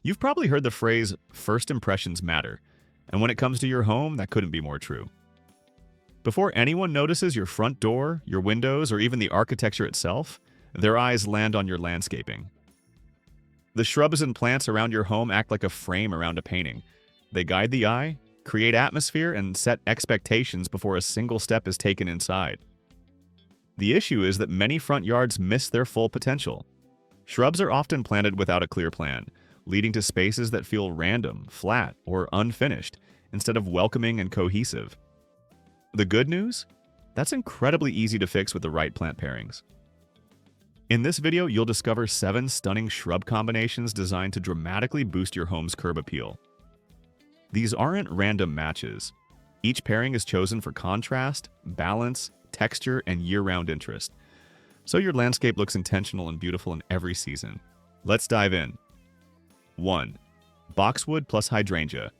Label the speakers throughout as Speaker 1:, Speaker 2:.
Speaker 1: You've probably heard the phrase, first impressions matter, and when it comes to your home, that couldn't be more true. Before anyone notices your front door, your windows, or even the architecture itself, their eyes land on your landscaping. The shrubs and plants around your home act like a frame around a painting. They guide the eye, create atmosphere, and set expectations before a single step is taken inside. The issue is that many front yards miss their full potential. Shrubs are often planted without a clear plan, leading to spaces that feel random, flat, or unfinished, instead of welcoming and cohesive. The good news? That's incredibly easy to fix with the right plant pairings. In this video, you'll discover 7 stunning shrub combinations designed to dramatically boost your home's curb appeal. These aren't random matches. Each pairing is chosen for contrast, balance, texture, and year-round interest, so your landscape looks intentional and beautiful in every season. Let's dive in. 1. Boxwood plus hydrangea.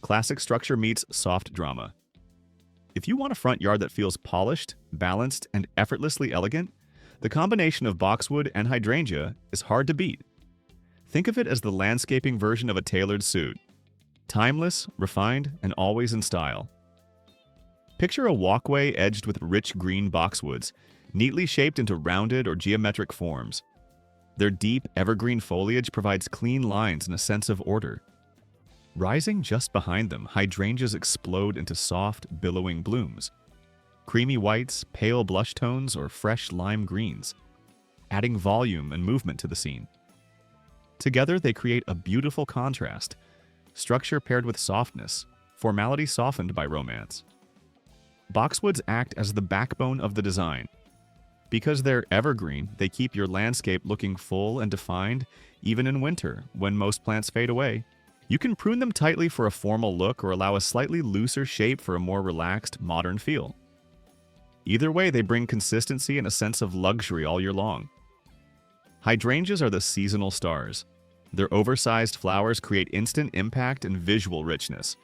Speaker 1: Classic structure meets soft drama. If you want a front yard that feels polished, balanced, and effortlessly elegant, the combination of boxwood and hydrangea is hard to beat. Think of it as the landscaping version of a tailored suit. Timeless, refined, and always in style. Picture a walkway edged with rich green boxwoods, neatly shaped into rounded or geometric forms. Their deep, evergreen foliage provides clean lines and a sense of order. Rising just behind them, hydrangeas explode into soft, billowing blooms. Creamy whites, pale blush tones, or fresh lime greens, adding volume and movement to the scene. Together, they create a beautiful contrast, structure paired with softness, formality softened by romance. Boxwoods act as the backbone of the design. Because they're evergreen, they keep your landscape looking full and defined, even in winter, when most plants fade away. You can prune them tightly for a formal look or allow a slightly looser shape for a more relaxed, modern feel. Either way, they bring consistency and a sense of luxury all year long. Hydrangeas are the seasonal stars. Their oversized flowers create instant impact and visual richness.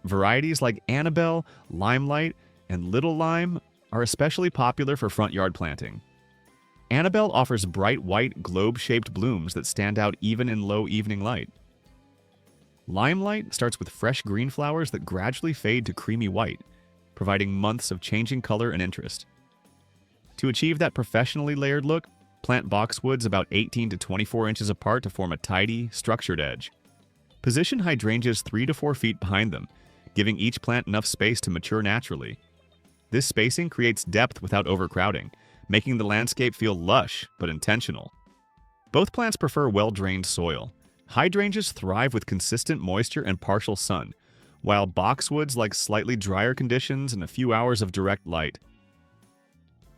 Speaker 1: Varieties like Annabelle, Limelight, and Little Lime are especially popular for front yard planting. Annabelle offers bright white, globe-shaped blooms that stand out even in low evening light. Limelight starts with fresh green flowers that gradually fade to creamy white, providing months of changing color and interest. To achieve that professionally layered look, plant boxwoods about 18 to 24 inches apart to form a tidy, structured edge. Position hydrangeas 3 to 4 feet behind them, giving each plant enough space to mature naturally. This spacing creates depth without overcrowding, making the landscape feel lush but intentional. Both plants prefer well-drained soil. Hydrangeas thrive with consistent moisture and partial sun, while boxwoods like slightly drier conditions and a few hours of direct light.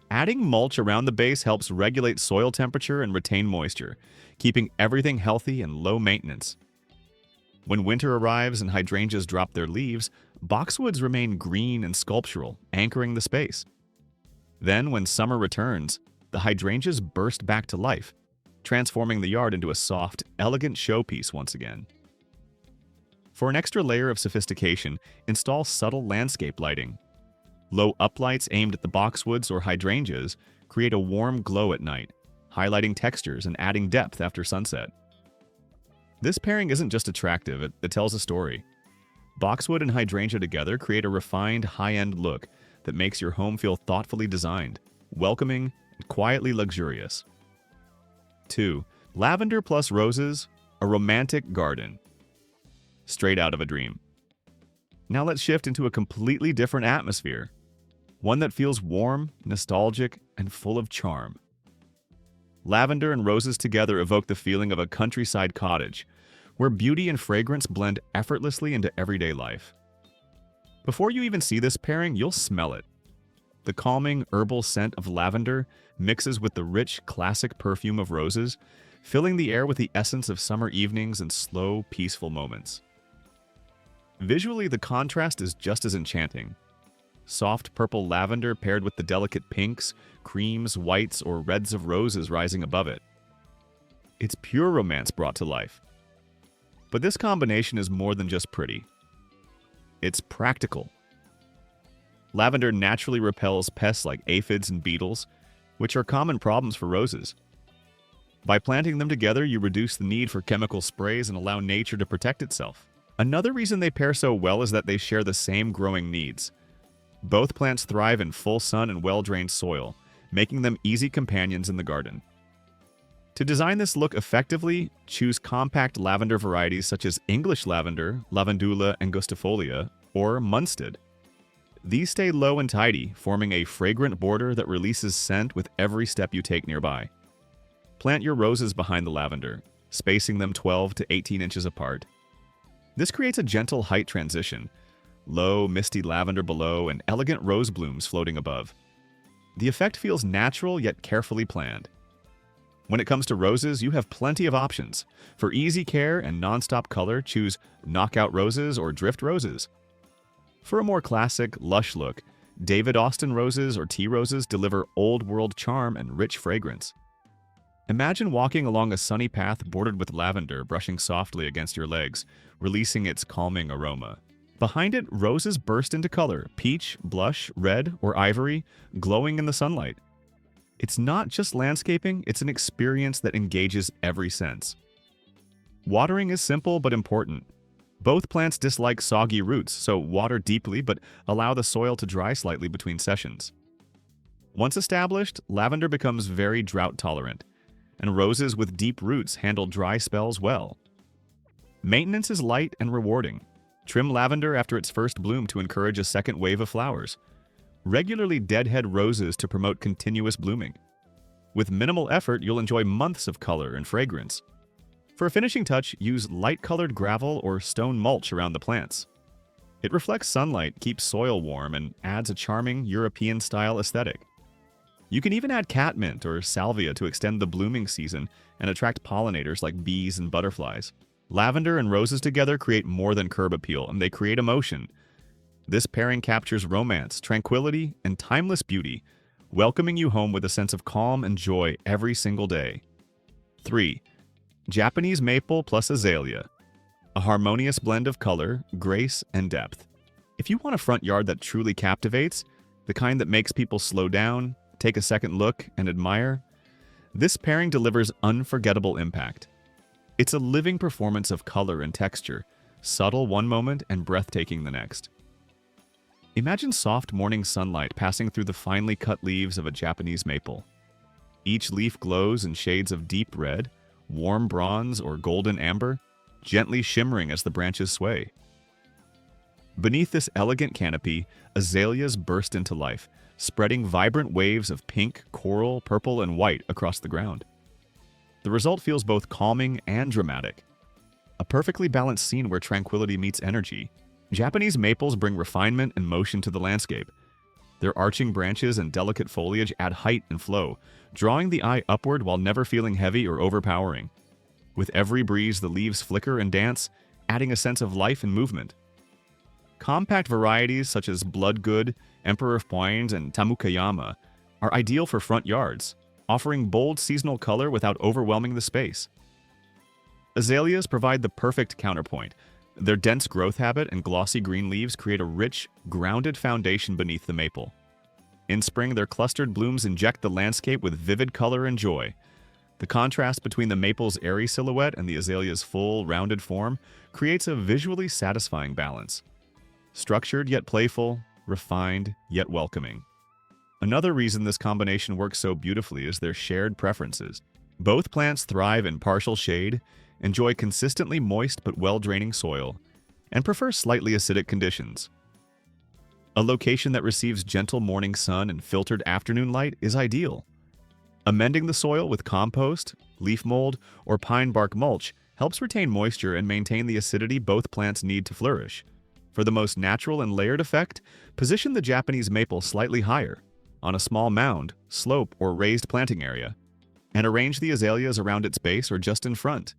Speaker 1: Adding mulch around the base helps regulate soil temperature and retain moisture, keeping everything healthy and low maintenance. When winter arrives and hydrangeas drop their leaves, boxwoods remain green and sculptural, anchoring the space. Then, when summer returns, the hydrangeas burst back to life, transforming the yard into a soft, elegant showpiece once again. For an extra layer of sophistication, install subtle landscape lighting. Low uplights aimed at the boxwoods or hydrangeas create a warm glow at night, highlighting textures and adding depth after sunset. This pairing isn't just attractive, it tells a story. Boxwood and hydrangea together create a refined, high-end look that makes your home feel thoughtfully designed, welcoming, and quietly luxurious. 2. Lavender plus roses, a romantic garden. Straight out of a dream. Now let's shift into a completely different atmosphere, one that feels warm, nostalgic, and full of charm. Lavender and roses together evoke the feeling of a countryside cottage, where beauty and fragrance blend effortlessly into everyday life. Before you even see this pairing, you'll smell it. The calming, herbal scent of lavender mixes with the rich, classic perfume of roses, filling the air with the essence of summer evenings and slow, peaceful moments. Visually, the contrast is just as enchanting. Soft purple lavender paired with the delicate pinks, creams, whites, or reds of roses rising above it. It's pure romance brought to life. But this combination is more than just pretty. It's practical. Lavender naturally repels pests like aphids and beetles, which are common problems for roses. By planting them together, you reduce the need for chemical sprays and allow nature to protect itself. Another reason they pair so well is that they share the same growing needs. Both plants thrive in full sun and well-drained soil, making them easy companions in the garden. To design this look effectively, choose compact lavender varieties such as English lavender, lavandula angustifolia, or Munstead. These stay low and tidy, forming a fragrant border that releases scent with every step you take nearby. Plant your roses behind the lavender, spacing them 12 to 18 inches apart. This creates a gentle height transition, low, misty lavender below and elegant rose blooms floating above. The effect feels natural yet carefully planned. When it comes to roses, you have plenty of options. For easy care and non-stop color, choose knockout roses or drift roses. For a more classic, lush look, David Austin roses or tea roses deliver old-world charm and rich fragrance. Imagine walking along a sunny path bordered with lavender brushing softly against your legs, releasing its calming aroma. Behind it, roses burst into color, peach, blush, red, or ivory, glowing in the sunlight. It's not just landscaping, it's an experience that engages every sense. Watering is simple but important. Both plants dislike soggy roots, so water deeply but allow the soil to dry slightly between sessions. Once established, lavender becomes very drought-tolerant, and roses with deep roots handle dry spells well. Maintenance is light and rewarding. Trim lavender after its first bloom to encourage a second wave of flowers. Regularly deadhead roses to promote continuous blooming. With minimal effort, you'll enjoy months of color and fragrance. For a finishing touch, use light-colored gravel or stone mulch around the plants. It reflects sunlight, keeps soil warm, and adds a charming European-style aesthetic. You can even add catmint or salvia to extend the blooming season and attract pollinators like bees and butterflies. Lavender and roses together create more than curb appeal, and they create emotion. This pairing captures romance, tranquility, and timeless beauty, welcoming you home with a sense of calm and joy every single day. 3. Japanese maple plus azalea. A harmonious blend of color, grace, and depth. If you want a front yard that truly captivates, the kind that makes people slow down, take a second look, and admire, this pairing delivers unforgettable impact. It's a living performance of color and texture, subtle one moment and breathtaking the next. Imagine soft morning sunlight passing through the finely cut leaves of a Japanese maple. Each leaf glows in shades of deep red, warm bronze, or golden amber, gently shimmering as the branches sway. Beneath this elegant canopy, azaleas burst into life, spreading vibrant waves of pink, coral, purple, and white across the ground. The result feels both calming and dramatic. A perfectly balanced scene where tranquility meets energy. Japanese maples bring refinement and motion to the landscape. Their arching branches and delicate foliage add height and flow, drawing the eye upward while never feeling heavy or overpowering. With every breeze, the leaves flicker and dance, adding a sense of life and movement. Compact varieties such as Bloodgood, Emperor of Pines, and Tamukayama are ideal for front yards, offering bold seasonal color without overwhelming the space. Azaleas provide the perfect counterpoint. Their dense growth habit and glossy green leaves create a rich, grounded foundation beneath the maple. In spring, their clustered blooms inject the landscape with vivid color and joy. The contrast between the maple's airy silhouette and the azalea's full, rounded form creates a visually satisfying balance. Structured yet playful, refined yet welcoming. Another reason this combination works so beautifully is their shared preferences. Both plants thrive in partial shade, enjoy consistently moist but well-draining soil, and prefer slightly acidic conditions. A location that receives gentle morning sun and filtered afternoon light is ideal. Amending the soil with compost, leaf mold, or pine bark mulch helps retain moisture and maintain the acidity both plants need to flourish. For the most natural and layered effect, position the Japanese maple slightly higher, on a small mound, slope, or raised planting area, and arrange the azaleas around its base or just in front.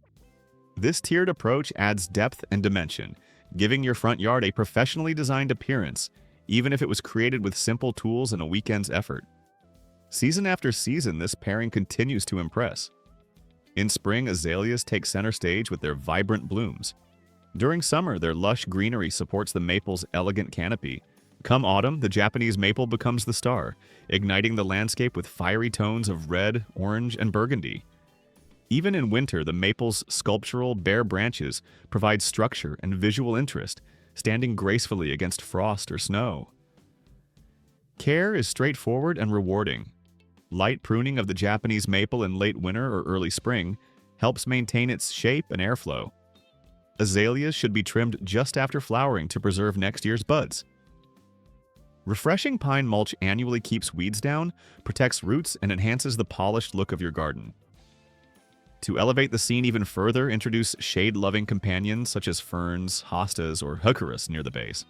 Speaker 1: This tiered approach adds depth and dimension, giving your front yard a professionally designed appearance, even if it was created with simple tools and a weekend's effort. Season after season, this pairing continues to impress. In spring, azaleas take center stage with their vibrant blooms. During summer, their lush greenery supports the maple's elegant canopy. Come autumn, the Japanese maple becomes the star, igniting the landscape with fiery tones of red, orange, and burgundy. Even in winter, the maple's sculptural, bare branches provide structure and visual interest, standing gracefully against frost or snow. Care is straightforward and rewarding. Light pruning of the Japanese maple in late winter or early spring helps maintain its shape and airflow. Azaleas should be trimmed just after flowering to preserve next year's buds. Refreshing pine mulch annually keeps weeds down, protects roots, and enhances the polished look of your garden. To elevate the scene even further, introduce shade-loving companions such as ferns, hostas, or heucheras near the base.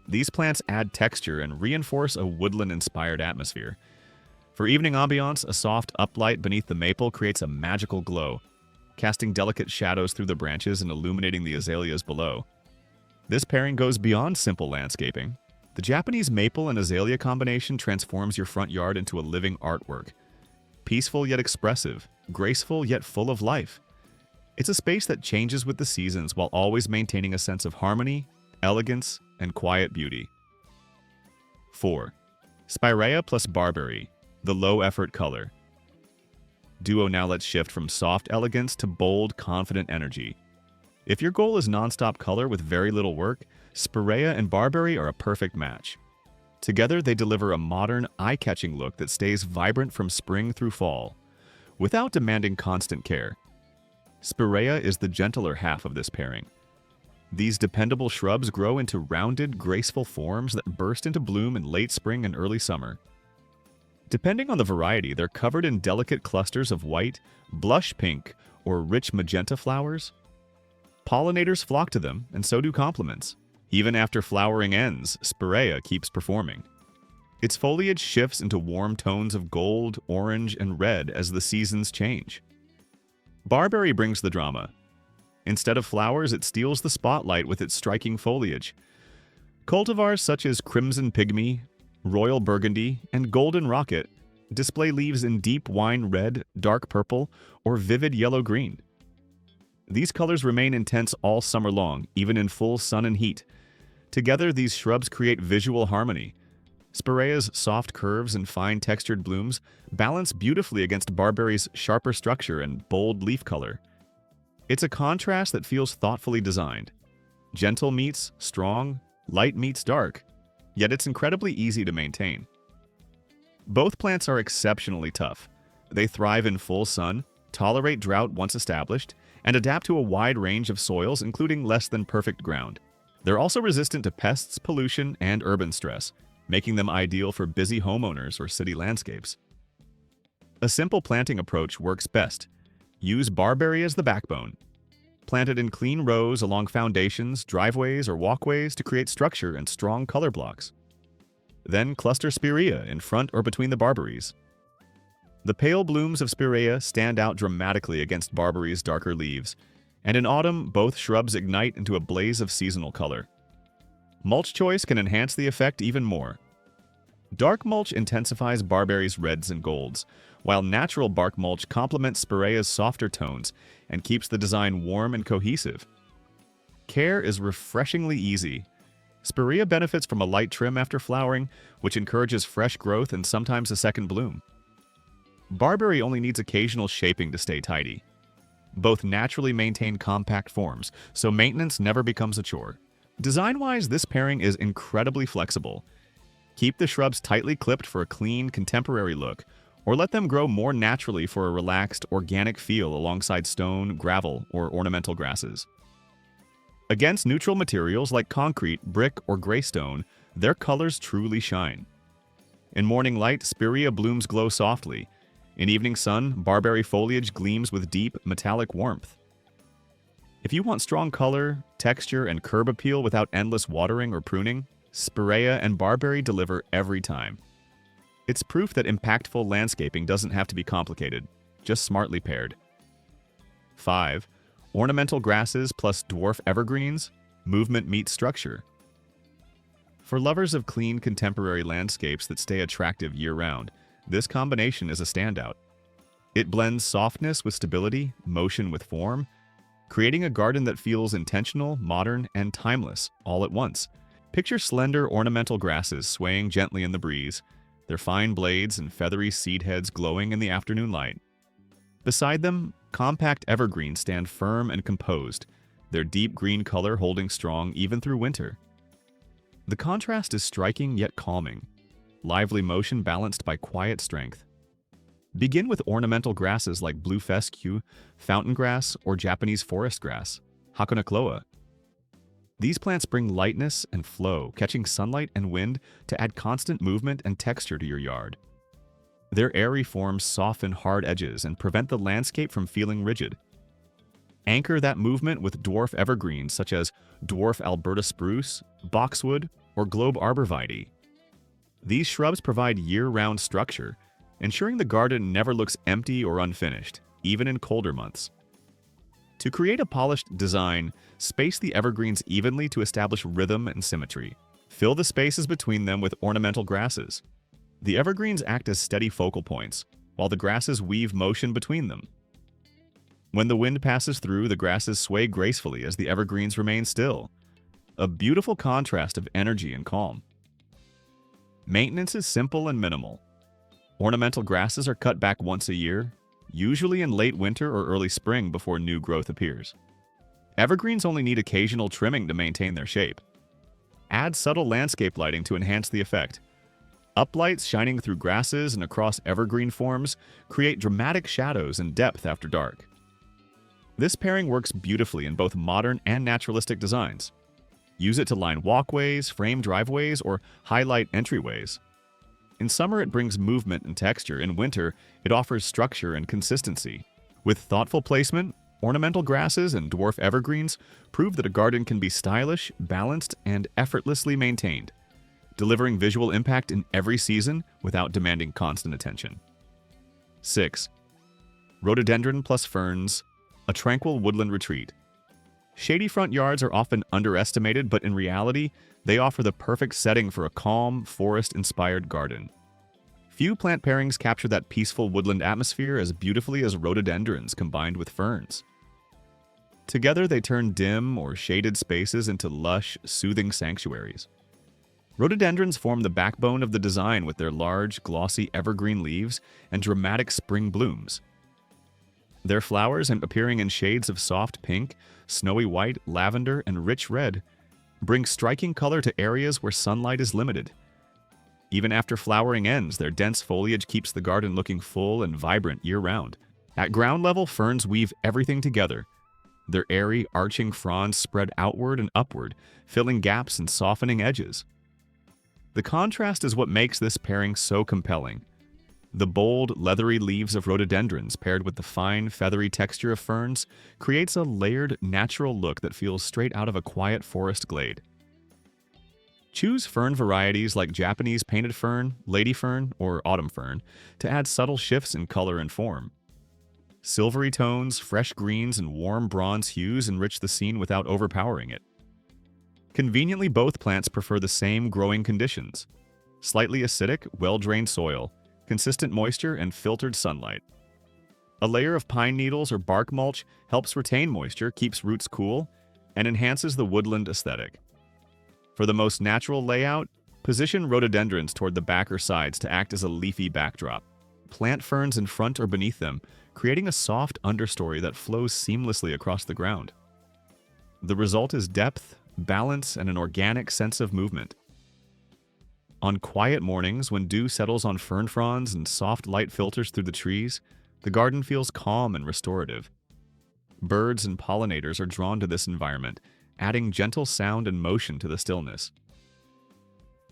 Speaker 1: These plants add texture and reinforce a woodland-inspired atmosphere. For evening ambiance, a soft uplight beneath the maple creates a magical glow, casting delicate shadows through the branches and illuminating the azaleas below. This pairing goes beyond simple landscaping. The Japanese maple and azalea combination transforms your front yard into a living artwork. Peaceful yet expressive, graceful yet full of life. It's a space that changes with the seasons while always maintaining a sense of harmony, elegance, and quiet beauty. 4. Spirea plus barberry, the low-effort color. Duo, now let's shift from soft elegance to bold, confident energy. If your goal is non-stop color with very little work, Spirea and barberry are a perfect match. Together, they deliver a modern, eye-catching look that stays vibrant from spring through fall, without demanding constant care. Spirea is the gentler half of this pairing. These dependable shrubs grow into rounded, graceful forms that burst into bloom in late spring and early summer. Depending on the variety, they're covered in delicate clusters of white, blush pink, or rich magenta flowers. Pollinators flock to them, and so do compliments. Even after flowering ends, Spirea keeps performing. Its foliage shifts into warm tones of gold, orange, and red as the seasons change. Barberry brings the drama. Instead of flowers, it steals the spotlight with its striking foliage. Cultivars such as Crimson Pygmy, Royal Burgundy, and Golden Rocket display leaves in deep wine red, dark purple, or vivid yellow-green. These colors remain intense all summer long, even in full sun and heat. Together, these shrubs create visual harmony. Spirea's soft curves and fine textured blooms balance beautifully against barberry's sharper structure and bold leaf color. It's a contrast that feels thoughtfully designed. Gentle meets strong, light meets dark, yet it's incredibly easy to maintain. Both plants are exceptionally tough. They thrive in full sun, tolerate drought once established, and adapt to a wide range of soils, including less than perfect ground. They're also resistant to pests, pollution, and urban stress, making them ideal for busy homeowners or city landscapes. A simple planting approach works best. Use barberry as the backbone. Plant it in clean rows along foundations, driveways, or walkways to create structure and strong color blocks. Then cluster Spirea in front or between the barberries. The pale blooms of Spirea stand out dramatically against barberry's darker leaves, and in autumn, both shrubs ignite into a blaze of seasonal color. Mulch choice can enhance the effect even more. Dark mulch intensifies barberry's reds and golds, while natural bark mulch complements Spirea's softer tones and keeps the design warm and cohesive. Care is refreshingly easy. Spirea benefits from a light trim after flowering, which encourages fresh growth and sometimes a second bloom. Barberry only needs occasional shaping to stay tidy. Both naturally maintain compact forms, so maintenance never becomes a chore. Design-wise, this pairing is incredibly flexible. Keep the shrubs tightly clipped for a clean, contemporary look, or let them grow more naturally for a relaxed, organic feel alongside stone, gravel, or ornamental grasses. Against neutral materials like concrete, brick, or gray stone, their colors truly shine. In morning light, Spirea blooms glow softly. In evening sun, barberry foliage gleams with deep, metallic warmth. If you want strong color, texture, and curb appeal without endless watering or pruning, Spirea and barberry deliver every time. It's proof that impactful landscaping doesn't have to be complicated, just smartly paired. 5. Ornamental grasses plus dwarf evergreens, movement meets structure. For lovers of clean, contemporary landscapes that stay attractive year-round, this combination is a standout. It blends softness with stability, motion with form, creating a garden that feels intentional, modern, and timeless all at once. Picture slender ornamental grasses swaying gently in the breeze, their fine blades and feathery seed heads glowing in the afternoon light. Beside them, compact evergreens stand firm and composed, their deep green color holding strong even through winter. The contrast is striking yet calming, lively motion balanced by quiet strength. Begin with ornamental grasses like blue fescue, fountain grass, or Japanese forest grass, Hakonakloa. These plants bring lightness and flow, catching sunlight and wind to add constant movement and texture to your yard. Their airy forms soften hard edges and prevent the landscape from feeling rigid. Anchor that movement with dwarf evergreens such as dwarf Alberta spruce, boxwood, or globe arborvitae. These shrubs provide year-round structure, ensuring the garden never looks empty or unfinished, even in colder months. To create a polished design, space the evergreens evenly to establish rhythm and symmetry. Fill the spaces between them with ornamental grasses. The evergreens act as steady focal points, while the grasses weave motion between them. When the wind passes through, the grasses sway gracefully as the evergreens remain still. A beautiful contrast of energy and calm. Maintenance is simple and minimal. Ornamental grasses are cut back once a year, usually in late winter or early spring before new growth appears. Evergreens only need occasional trimming to maintain their shape. Add subtle landscape lighting to enhance the effect. Uplights shining through grasses and across evergreen forms create dramatic shadows and depth after dark. This pairing works beautifully in both modern and naturalistic designs. Use it to line walkways, frame driveways, or highlight entryways. In summer, it brings movement and texture. In winter, it offers structure and consistency. With thoughtful placement, ornamental grasses and dwarf evergreens prove that a garden can be stylish, balanced, and effortlessly maintained, delivering visual impact in every season without demanding constant attention. 6. Rhododendron plus ferns, a tranquil woodland retreat. Shady front yards are often underestimated, but in reality, they offer the perfect setting for a calm, forest-inspired garden. Few plant pairings capture that peaceful woodland atmosphere as beautifully as rhododendrons combined with ferns. Together, they turn dim or shaded spaces into lush, soothing sanctuaries. Rhododendrons form the backbone of the design with their large, glossy evergreen leaves and dramatic spring blooms. Their flowers, appearing in shades of soft pink, snowy white, lavender, and rich red, bring striking color to areas where sunlight is limited. Even after flowering ends, their dense foliage keeps the garden looking full and vibrant year-round. At ground level, ferns weave everything together. Their airy, arching fronds spread outward and upward, filling gaps and softening edges. The contrast is what makes this pairing so compelling. The bold, leathery leaves of rhododendrons paired with the fine, feathery texture of ferns creates a layered, natural look that feels straight out of a quiet forest glade. Choose fern varieties like Japanese painted fern, lady fern, or autumn fern to add subtle shifts in color and form. Silvery tones, fresh greens, and warm bronze hues enrich the scene without overpowering it. Conveniently, both plants prefer the same growing conditions: slightly acidic, well-drained soil, consistent moisture, and filtered sunlight. A layer of pine needles or bark mulch helps retain moisture, keeps roots cool, and enhances the woodland aesthetic. For the most natural layout, position rhododendrons toward the back or sides to act as a leafy backdrop. Plant ferns in front or beneath them, creating a soft understory that flows seamlessly across the ground. The result is depth, balance, and an organic sense of movement. On quiet mornings, when dew settles on fern fronds and soft light filters through the trees, the garden feels calm and restorative. Birds and pollinators are drawn to this environment, adding gentle sound and motion to the stillness.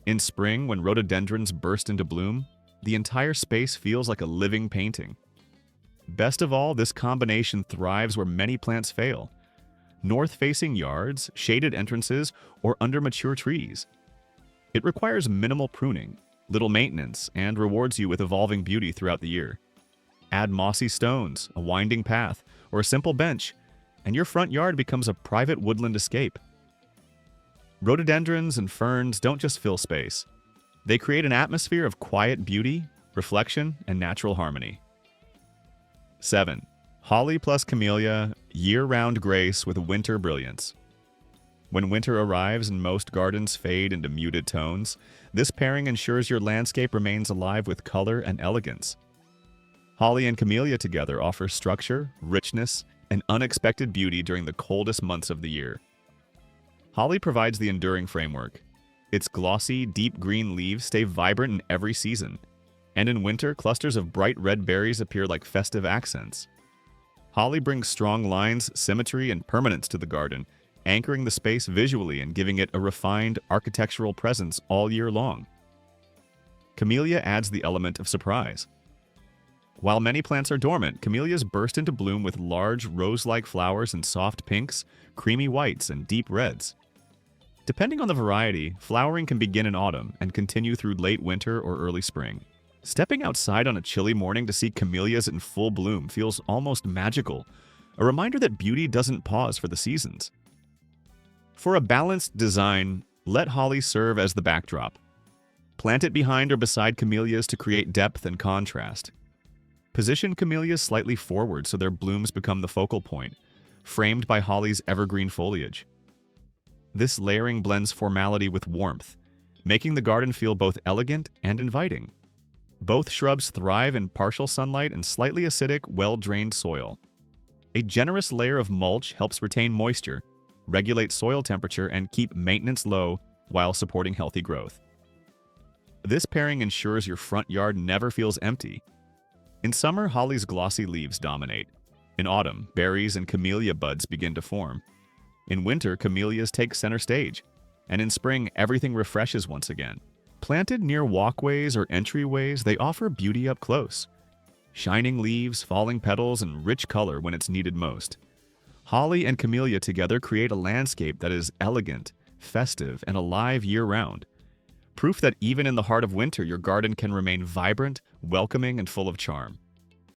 Speaker 1: In spring, when rhododendrons burst into bloom, the entire space feels like a living painting. Best of all, this combination thrives where many plants fail: north-facing yards, shaded entrances, or under mature trees. It requires minimal pruning, little maintenance, and rewards you with evolving beauty throughout the year. Add mossy stones, a winding path, or a simple bench, and your front yard becomes a private woodland escape. Rhododendrons and ferns don't just fill space. They create an atmosphere of quiet beauty, reflection, and natural harmony. 7. Holly plus camellia, year-round grace with winter brilliance. When winter arrives and most gardens fade into muted tones, this pairing ensures your landscape remains alive with color and elegance. Holly and camellia together offer structure, richness, and unexpected beauty during the coldest months of the year. Holly provides the enduring framework. Its glossy, deep green leaves stay vibrant in every season, and in winter, clusters of bright red berries appear like festive accents. Holly brings strong lines, symmetry, and permanence to the garden, anchoring the space visually and giving it a refined architectural presence all year long. Camellia adds the element of surprise. While many plants are dormant, camellias burst into bloom with large, rose-like flowers in soft pinks, creamy whites, and deep reds. Depending on the variety, flowering can begin in autumn and continue through late winter or early spring. Stepping outside on a chilly morning to see camellias in full bloom feels almost magical, a reminder that beauty doesn't pause for the seasons. For a balanced design, let holly serve as the backdrop. Plant it behind or beside camellias to create depth and contrast. Position camellias slightly forward so their blooms become the focal point, framed by holly's evergreen foliage. This layering blends formality with warmth, making the garden feel both elegant and inviting. Both shrubs thrive in partial sunlight and slightly acidic, well-drained soil. A generous layer of mulch helps retain moisture, regulate soil temperature, and keep maintenance low while supporting healthy growth. This pairing ensures your front yard never feels empty. In summer, holly's glossy leaves dominate. In autumn, berries and camellia buds begin to form. In winter, camellias take center stage. And in spring, everything refreshes once again. Planted near walkways or entryways, they offer beauty up close. Shining leaves, falling petals, and rich color when it's needed most. Holly and camellia together create a landscape that is elegant, festive, and alive year-round. Proof that even in the heart of winter, your garden can remain vibrant, welcoming, and full of charm.